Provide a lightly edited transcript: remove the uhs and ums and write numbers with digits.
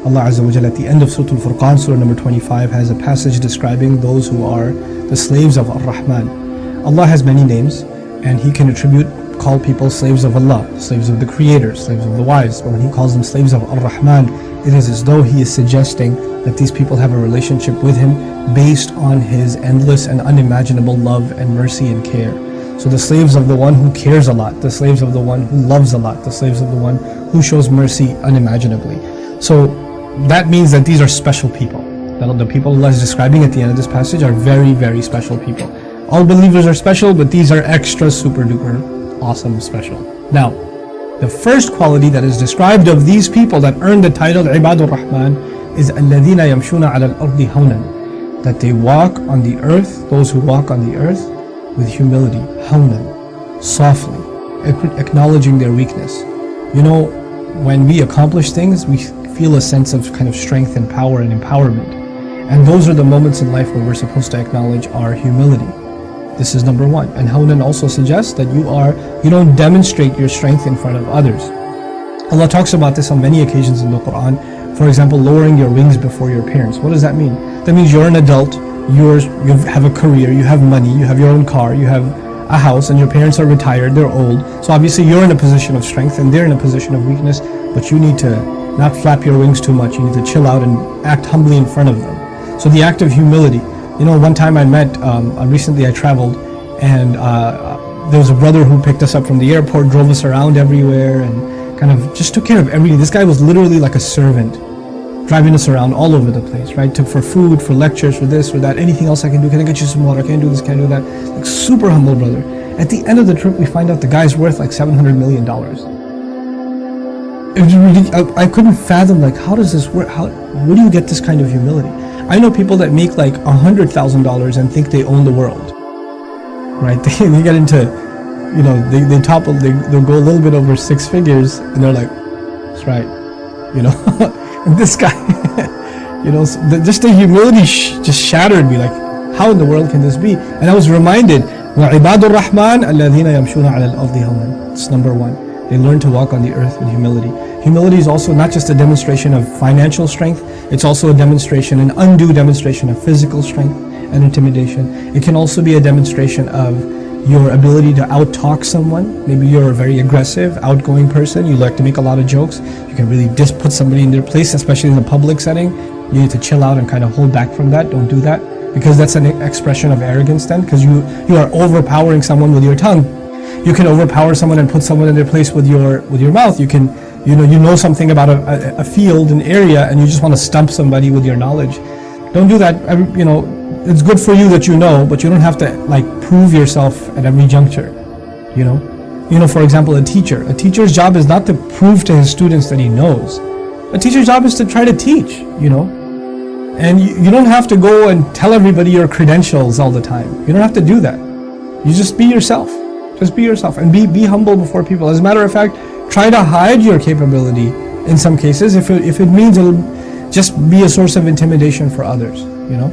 Allah Azza wa Jalla at the end of Surah Al-Furqan, Surah number 25, has a passage describing those who are the slaves of Ar-Rahman. Allah has many names, and He can call people slaves of Allah, slaves of the Creator, slaves of the wise. But when He calls them slaves of Ar-Rahman, it is as though He is suggesting that these people have a relationship with Him based on His endless and unimaginable love and mercy and care. So the slaves of the one who cares a lot, the slaves of the one who loves a lot, the slaves of the one who shows mercy unimaginably. So that means that these are special people. That the people Allah is describing at the end of this passage are very, very special people. All believers are special, but these are extra super duper awesome special. Now, the first quality that is described of these people that earn the title Ibadur Rahman is الَّذِينَ يَمْشُونَ عَلَى الْأَرْضِ هَوْنًا, that they walk on the earth, those who walk on the earth with humility, hawnan, softly, acknowledging their weakness. You know, when we accomplish things, we feel a sense of kind of strength and power and empowerment. And those are the moments in life where we're supposed to acknowledge our humility. This is number one. And hawnan also suggests that you don't demonstrate your strength in front of others. Allah talks about this on many occasions in the Quran. For example, lowering your wings before your parents. What does that mean? That means you're an adult, you have a career, you have money, you have your own car, you have a house, and your parents are retired, they're old. So obviously you're in a position of strength and they're in a position of weakness, but you need to not flap your wings too much. You need to chill out and act humbly in front of them. So the act of humility. You know, one time I met, recently I traveled, and there was a brother who picked us up from the airport, drove us around everywhere, and kind of just took care of everything. This guy was literally like a servant, driving us around all over the place, right? For food, for lectures, for this, for that, anything else I can do. Can I get you some water? Can I do this? Can I do that? Like super humble brother. At the end of the trip, we find out the guy's worth like $700 million. It was really, I couldn't fathom, like, how does this work? Where do you get this kind of humility? I know people that make like $100,000 and think they own the world, right? They get into, you know, they'll go a little bit over 6 figures, and they're like, that's right, you know. And this guy, you know, just the humility just shattered me. Like, how in the world can this be? And I was reminded, وَعِبَادُ الرَّحْمَنِ الَّذِينَ يَمْشُونَ عَلَى الْأَرْضِ هَوْنًا. It's number one. They learn to walk on the earth with humility. Humility is also not just a demonstration of financial strength, it's also a demonstration, an undue demonstration of physical strength and intimidation. It can also be a demonstration of your ability to out-talk someone. Maybe you're a very aggressive, outgoing person, you like to make a lot of jokes, you can really just put somebody in their place, especially in a public setting. You need to chill out and kind of hold back from that. Don't do that, because that's an expression of arrogance then, because you are overpowering someone with your tongue. You can overpower someone and put someone in their place with your mouth. You can, you know something about a field, an area, and you just want to stump somebody with your knowledge. Don't do that. You know, it's good for you that you know, but you don't have to like prove yourself at every juncture. You know, for example, a teacher's job is not to prove to his students that he knows. A teacher's job is to try to teach. You know, and you don't have to go and tell everybody your credentials all the time. You don't have to do that. You just be yourself. Just be yourself and be humble before people. As a matter of fact, try to hide your capability in some cases if it means it'll just be a source of intimidation for others, you know.